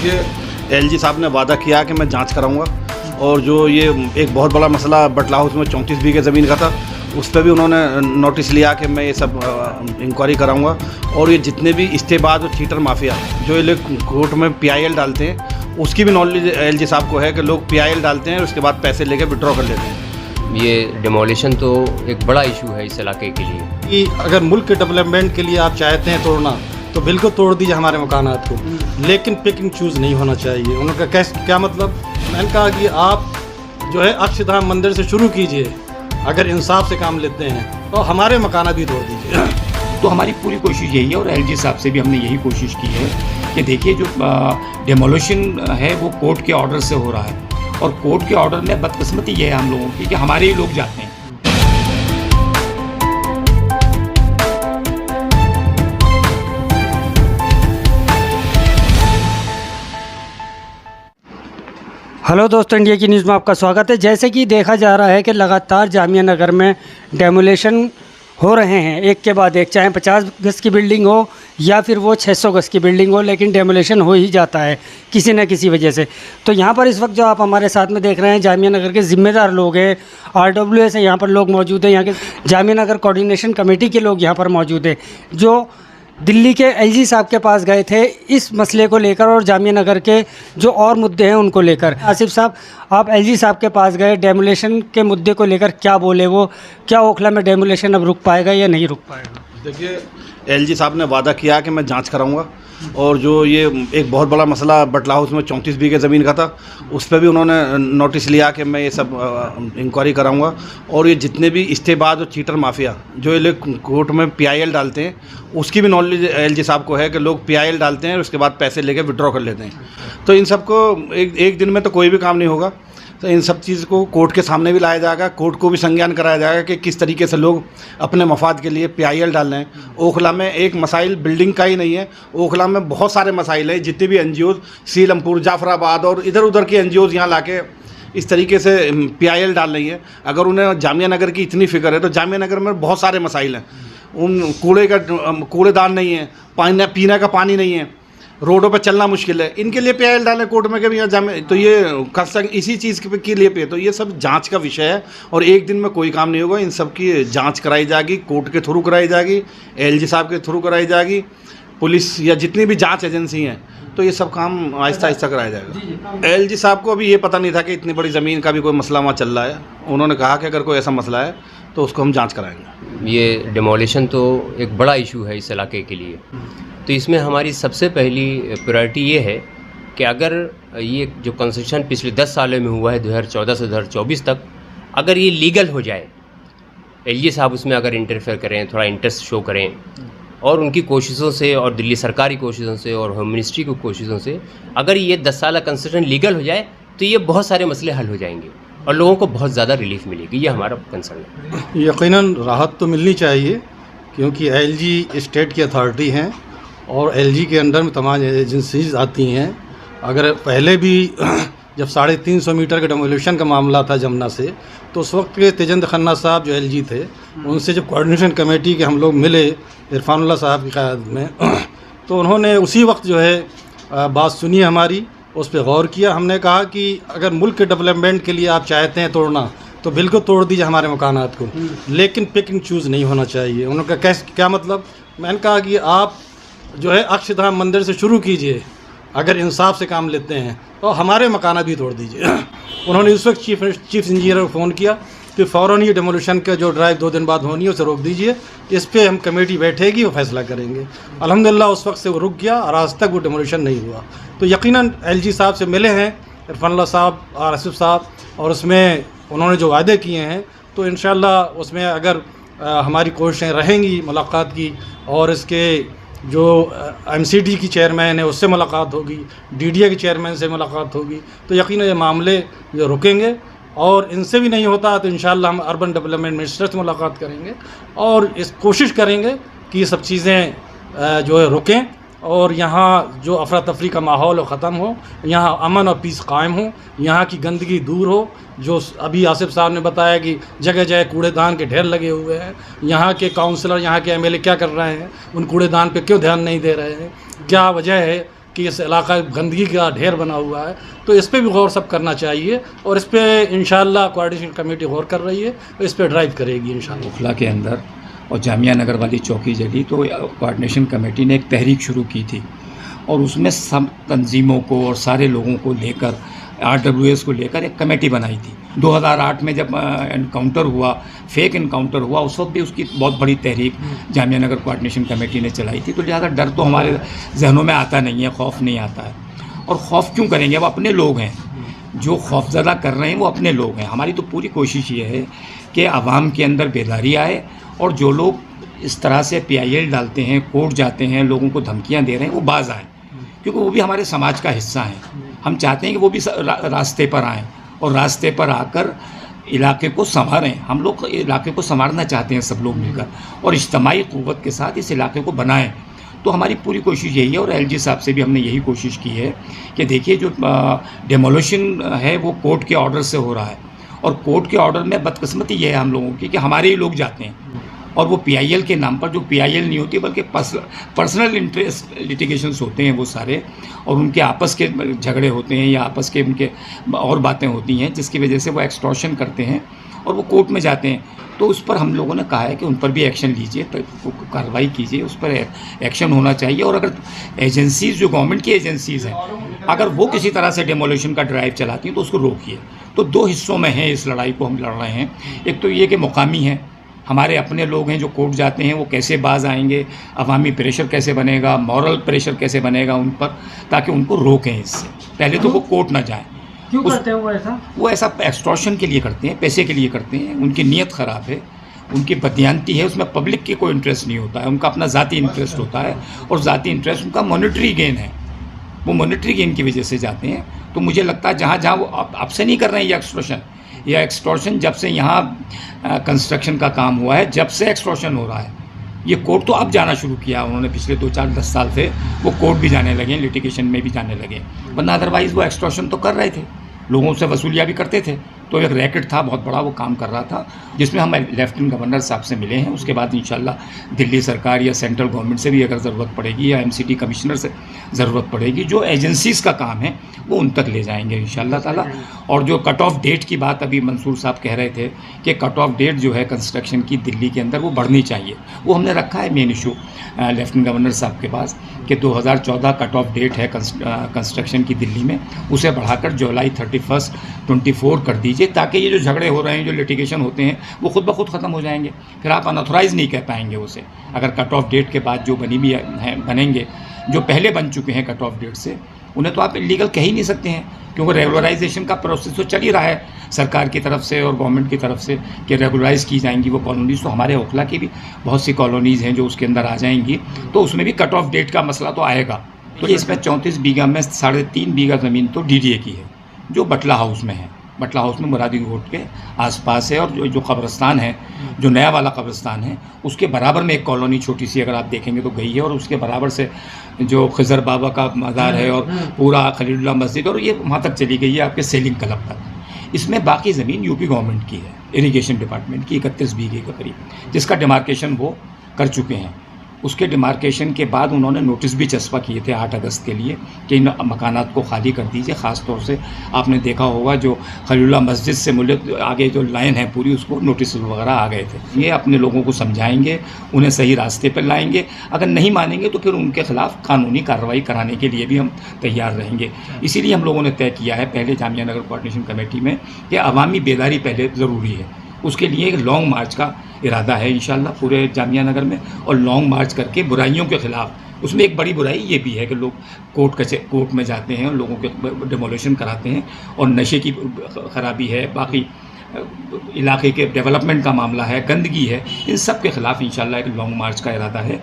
देखिए, एलजी साहब ने वादा किया कि मैं जांच कराऊंगा, और जो ये एक बहुत बड़ा मसला बटला हाउस में 34 बीघे ज़मीन का था, उस पर भी उन्होंने नोटिस लिया कि मैं ये सब इंक्वायरी कराऊंगा। और ये जितने भी इस्तेबाद और चीटर माफिया जो ये लोग कोर्ट में पीआईएल डालते हैं, उसकी भी नॉलेज एलजी साहब को है कि लोग पीआईएल डालते हैं और उसके बाद पैसे लेके विड्रॉ कर लेते हैं। ये डिमोलिशन तो एक बड़ा इशू है इस इलाके के लिए कि अगर मुल्क के डेवलपमेंट के लिए आप चाहते हैं तोड़ना, तो बिल्कुल तोड़ दीजिए हमारे मकानात को, लेकिन पिक एंड चूज़ नहीं होना चाहिए। उनका क्या मतलब, मैंने कहा कि आप जो है अक्षरधाम मंदिर से शुरू कीजिए, अगर इंसाफ से काम लेते हैं तो हमारे मकाना भी तोड़ दीजिए। तो हमारी पूरी कोशिश यही है, और एलजी साहब से भी हमने यही कोशिश की है कि देखिए जो डेमोलिशन है वो कोर्ट के ऑर्डर से हो रहा है, और कोर्ट के ऑर्डर में बदकिस्मती ये है हम लोगों की कि हमारे ही लोग जाते हैं। हेलो दोस्तों, इंडिया की न्यूज़ में आपका स्वागत है। जैसे कि देखा जा रहा है कि लगातार जामिया नगर में डेमोलेशन हो रहे हैं, एक के बाद एक, चाहे 50 गज की बिल्डिंग हो या फिर वो 600 गज की बिल्डिंग हो, लेकिन डेमोलेशन हो ही जाता है किसी न किसी वजह से। तो यहाँ पर इस वक्त जो आप हमारे साथ में देख रहे हैं, जामिया नगर के ज़िम्मेदार लोग हैं, RWS है, यहाँ पर लोग मौजूद हैं, यहाँ के जामिया नगर कोऑर्डिनेशन कमेटी के लोग यहाँ पर मौजूद हैं, जो दिल्ली के एलजी साहब के पास गए थे इस मसले को लेकर और जामिया नगर के जो और मुद्दे हैं उनको लेकर। आसिफ साहब, आप एलजी साहब के पास गए, डेमोलेशन के मुद्दे को लेकर क्या बोले वो? क्या ओखला में डेमोलेशन अब रुक पाएगा या नहीं रुक पाएगा? देखिए, एलजी साहब ने वादा किया कि मैं जांच कराऊंगा, और जो ये एक बहुत बड़ा मसला बटला हाउस में 34 बीघे ज़मीन का था, उस पर भी उन्होंने नोटिस लिया कि मैं ये सब इंक्वायरी कराऊंगा। और ये जितने भी इस्तेबाद और चीटर माफिया जो ये लोग कोर्ट में पीआईएल डालते हैं, उसकी भी नॉलेज एलजी साहब को है कि लोग पीआईएल डालते हैं और उसके बाद पैसे लेके विड्रॉ कर लेते हैं। तो इन सबको एक दिन में तो कोई भी काम नहीं होगा, तो इन सब चीज़ को कोर्ट के सामने भी लाया जाएगा, कोर्ट को भी संज्ञान कराया जाएगा कि किस तरीके से लोग अपने मफाद के लिए पीआईएल डाल रहे हैं। ओखला में एक मसाइल बिल्डिंग का ही नहीं है, ओखला में बहुत सारे मसाइल हैं। जितने भी एनजीओज, सीलमपुर, जाफराबाद और इधर उधर की एनजीओज यहाँ लाके इस तरीके से पीआईएल डाल रही है। अगर उन्हें जामिया नगर की इतनी फिक्र है तो जामिया नगर में बहुत सारे मसाइल हैं। उन कूड़ेदान नहीं है, पीने का पानी नहीं है, रोडों पे चलना मुश्किल है, इनके लिए पीआईएल डालें कोर्ट में कभी जामे, तो ये कंस्ट्रक्ट इसी चीज़ के लिए पे। तो ये सब जांच का विषय है, और एक दिन में कोई काम नहीं होगा। इन सब की जांच कराई जाएगी, कोर्ट के थ्रू कराई जाएगी, एलजी साहब के थ्रू कराई जाएगी, पुलिस या जितनी भी जांच एजेंसी हैं, तो ये सब काम आहिस्ता आहिस्ता कराया जाएगा। एलजी साहब को अभी ये पता नहीं था कि इतनी बड़ी ज़मीन का भी कोई मसला वहाँ चल रहा है। उन्होंने कहा कि अगर कोई ऐसा मसला है तो उसको हम जाँच कराएँगे। ये डिमोलिशन तो एक बड़ा इशू है इस इलाके के लिए, तो इसमें हमारी सबसे पहली प्रायोरिटी ये है कि अगर ये जो कंस्ट्रक्शन पिछले 10 सालों में हुआ है 2014 से 2024 तक, अगर ये लीगल हो जाए, एलजी साहब उसमें अगर इंटरफेयर करें, थोड़ा इंटरेस्ट शो करें, और उनकी कोशिशों से और दिल्ली सरकार की कोशिशों से और होम मिनिस्ट्री की कोशिशों से अगर ये 10 साल का कंस्ट्रक्शन लीगल हो जाए तो ये बहुत सारे मसले हल हो जाएंगे और लोगों को बहुत ज़्यादा रिलीफ मिलेगी। ये हमारा कंसर्न है। यकीनन राहत तो मिलनी चाहिए, क्योंकि एलजी स्टेट की अथॉरिटी हैं और एलजी के अंडर में तमाम एजेंसीज आती हैं। अगर पहले भी जब 350 मीटर के डेमोलिशन का मामला था जमुना से, तो उस वक्त के तेजंद खन्ना साहब जो एलजी थे, उनसे जब कोऑर्डिनेशन कमेटी के हम लोग मिले इरफानुल्लाह साहब की क़यादत में, तो उन्होंने उसी वक्त जो है बात सुनी हमारी, उस पर गौर किया। हमने कहा कि अगर मुल्क के डेवलपमेंट के लिए आप चाहते हैं तोड़ना, तो बिल्कुल तोड़ दीजिए हमारे मकानात को, लेकिन पिक एंड चूज़ नहीं होना चाहिए। उनका क्या मतलब, मैंने कहा कि आप जो है अक्षरधाम मंदिर से शुरू कीजिए, अगर इंसाफ से काम लेते हैं तो हमारे मकाना भी तोड़ दीजिए। उन्होंने उस वक्त चीफ इंजीनियर को फ़ोन किया कि फ़ौरन ही डेमोलिशन का जो ड्राइव 2 दिन बाद होनी है उसे रोक दीजिए, इस पर हम कमेटी बैठेगी, वो फैसला करेंगे। अल्हम्दुलिल्लाह उस वक्त से वो रुक गया और आज तक वो डेमोलिशन नहीं हुआ। तो यकीनन एलजी साहब से मिले हैं इरफानुल्लाह साहब और आसिफ साहब, और उसमें उन्होंने जो वादे किए हैं, तो इंशाअल्लाह उसमें अगर हमारी कोशिशें रहेंगी मुलाकात की, और इसके जो एमसीडी की चेयरमैन है उससे मुलाकात होगी, डीडीए के चेयरमैन से मुलाकात होगी, तो यकीनन ये मामले जो रुकेंगे। और इनसे भी नहीं होता तो इंशाअल्लाह हम अर्बन डेवलपमेंट मिनिस्टर से मुलाकात करेंगे और इस कोशिश करेंगे कि ये सब चीज़ें जो है रुकें, और यहाँ जो अफरा तफरी का माहौल ख़त्म हो, यहाँ अमन और पीस कायम हो, यहाँ की गंदगी दूर हो। जो अभी आसिफ साहब ने बताया कि जगह जगह कूड़ेदान के ढेर लगे हुए हैं, यहाँ के काउंसलर, यहाँ के एमएलए क्या कर रहे हैं, उन कूड़ेदान पे क्यों ध्यान नहीं दे रहे हैं, क्या वजह है कि इस इलाका गंदगी का ढेर बना हुआ है, तो इस पे भी गौर सब करना चाहिए और इस पे इंशाल्लाह कोऑर्डिनेशन कमेटी गौर कर रही है, इस पे ड्राइव करेगी इंशाल्लाह। ओखला के अंदर और जामिया नगर वाली चौकी जली तो कोऑर्डिनेशन कमेटी ने एक तहरीक शुरू की थी और उसमें सब तंजीमों को और सारे लोगों को लेकर RWS को लेकर एक कमेटी बनाई थी। 2008 में जब एनकाउंटर हुआ, फेक एनकाउंटर हुआ, उस वक्त भी उसकी बहुत बड़ी तहरीक जामिया नगर कोऑर्डिनेशन कमेटी ने चलाई थी। तो ज़्यादा डर तो हमारे जहनों में आता नहीं है, खौफ नहीं आता है। और खौफ क्यों करेंगे, वो अपने लोग हैं, जो खौफजदा कर रहे हैं वो अपने लोग हैं। हमारी तो पूरी कोशिश ये है कि आवाम के अंदर बेदारी आए और जो लोग इस तरह से PIL डालते हैं, कोर्ट जाते हैं, लोगों को धमकियाँ दे रहे हैं, वो बाज आएँ, क्योंकि वो भी हमारे समाज का हिस्सा हैं। हम चाहते हैं कि वो भी रास्ते पर आएँ और रास्ते पर आकर इलाके को संवारें। हम लोग इलाके को संवारना चाहते हैं सब लोग मिलकर और इज्तिमाई क़ुव्वत के साथ इस इलाके को बनाएं। तो हमारी पूरी कोशिश यही है और LG साहब से भी हमने यही कोशिश की है कि देखिए जो डेमोलिशन है वो कोर्ट के ऑर्डर से हो रहा है और कोर्ट के ऑर्डर में बदकिस्मती ये है हम लोगों की कि हमारे ही लोग जाते हैं और वो PIL के नाम पर, जो PIL नहीं होती बल्कि पर्सनल इंटरेस्ट लिटिगेशंस होते हैं वो सारे, और उनके आपस के झगड़े होते हैं या आपस के उनके और बातें होती हैं जिसकी वजह से वो एक्सटॉर्शन करते हैं और वो कोर्ट में जाते हैं। तो उस पर हम लोगों ने कहा है कि उन पर भी एक्शन लीजिए, तो कार्रवाई कीजिए, उस पर एक्शन होना चाहिए। और अगर एजेंसीज़, जो गवर्नमेंट की एजेंसीज़ हैं, अगर वो किसी तरह से डेमोलिशन का ड्राइव चलाती हैं तो उसको रोकिए। तो दो हिस्सों में है इस लड़ाई को हम लड़ रहे हैं। एक तो ये कि मुकामी हैं, हमारे अपने लोग हैं जो कोर्ट जाते हैं, वो कैसे बाज आएंगे, अवामी प्रेशर कैसे बनेगा, मॉरल प्रेशर कैसे बनेगा उन पर, ताकि उनको रोकें इससे। पहले तो वो कोर्ट ना जाएं। क्यों करते हैं वो ऐसा एक्सटॉर्शन के लिए करते हैं, पैसे के लिए करते हैं। उनकी नीयत ख़राब है, उनकी बददियानती है, उसमें पब्लिक की कोई इंटरेस्ट नहीं होता है, उनका अपना ज़ाती इंटरेस्ट होता है और ज़ाती इंटरेस्ट उनका मॉनेटरी गेन है। वो मॉनेटरी गेन की वजह से जाते हैं। तो मुझे लगता है जहाँ जहाँ वो अब से नहीं कर रहे हैं ये एक्सटॉर्शन जब से यहाँ कंस्ट्रक्शन का काम हुआ है, जब से एक्सटॉर्शन हो रहा है। ये कोर्ट तो अब जाना शुरू किया उन्होंने, पिछले 2-4-10 साल से वो कोर्ट भी जाने लगे, लिटिगेशन में भी जाने लगे, वरना अदरवाइज़ वो एक्सटॉर्शन तो कर रहे थे, लोगों से वसूलियाँ भी करते थे। तो एक रैकेट था, बहुत बड़ा वो काम कर रहा था, जिसमें हम लेफ्टिनेंट गवर्नर साहब से मिले हैं। उसके बाद इंशाल्लाह दिल्ली सरकार या सेंट्रल गवर्नमेंट से भी अगर ज़रूरत पड़ेगी या MCD कमिश्नर से ज़रूरत पड़ेगी, जो एजेंसीज़ का काम है वो उन तक ले जाएंगे इंशाल्लाह ताला। और जो कट ऑफ डेट की बात अभी मंसूर साहब कह रहे थे कि कट ऑफ डेट जो है कंस्ट्रक्शन की दिल्ली के अंदर वो बढ़नी चाहिए, वो हमने रखा है मेन इशू लेफ्टिनेंट गवर्नर साहब के पास कि 2014 कट ऑफ डेट है कंस्ट्रक्शन की दिल्ली में, उसे बढ़ाकर जुलाई 31 24 कर दीजिए, ताकि ये जो झगड़े हो रहे हैं, जो लिटिगेशन होते हैं, वो खुद ब खुद ख़त्म हो जाएंगे। फिर आप अनऑथराइज नहीं कह पाएंगे उसे। अगर कट ऑफ डेट के बाद जो बनी भी हैं बनेंगे, जो पहले बन चुके हैं कट ऑफ डेट से, उन्हें तो आप इलीगल कह ही नहीं सकते हैं, क्योंकि रेगुलराइजेशन का प्रोसेस तो चल ही रहा है सरकार की तरफ से और गवर्नमेंट की तरफ से कि रेगुलराइज की जाएंगी वो कॉलोनीज़। तो हमारे ओखला की भी बहुत सी कॉलोनीज़ हैं जो उसके अंदर आ जाएंगी, तो उसमें भी कट ऑफ डेट का मसला तो आएगा। तो इसमें 34 बीघा में 3.5 बीघा ज़मीन तो DDA की है, जो बटला हाउस में है। बटला हाउस में मुरादी रोड के आसपास है, और जो कब्रिस्तान है, जो नया वाला कब्रिस्तान है, उसके बराबर में एक कॉलोनी छोटी सी अगर आप देखेंगे तो गई है, और उसके बराबर से जो खिज़र बाबा का मज़ार है और पूरा खलीलुल्लाह मस्जिद, और ये वहाँ तक चली गई है आपके सेलिंग क्लब तक। इसमें बाकी ज़मीन यूपी गवर्नमेंट की है, इरिगेशन डिपार्टमेंट की 31 बीघे के करीब, जिसका डिमार्केशन वो कर चुके हैं। उसके डिमार्केशन के बाद उन्होंने नोटिस भी चस्पा किए थे 8 अगस्त के लिए कि इन मकानात को खाली कर दीजिए। ख़ास तौर से आपने देखा होगा जो खलीलुल्लाह मस्जिद से मुल्क आगे जो लाइन है पूरी, उसको नोटिस वगैरह आ गए थे। ये अपने लोगों को समझाएंगे, उन्हें सही रास्ते पर लाएंगे। अगर नहीं मानेंगे तो फिर उनके ख़िलाफ़ कानूनी कार्रवाई कराने के लिए भी हम तैयार रहेंगे। इसीलिए हम लोगों ने तय किया है पहले जामिया नगर कोऑर्डिनेशन कमेटी में कि अवामी बेदारी पहले ज़रूरी है। उसके लिए एक लॉन्ग मार्च का इरादा है इंशाल्लाह पूरे जामिया नगर में, और लॉन्ग मार्च करके बुराइयों के ख़िलाफ़। उसमें एक बड़ी बुराई ये भी है कि लोग कोर्ट में जाते हैं और लोगों के डिमोलिशन कराते हैं, और नशे की ख़राबी है, बाकी इलाके के डेवलपमेंट का मामला है, गंदगी है, इन सब के ख़िलाफ़ इंशाल्लाह एक लॉन्ग मार्च का इरादा है।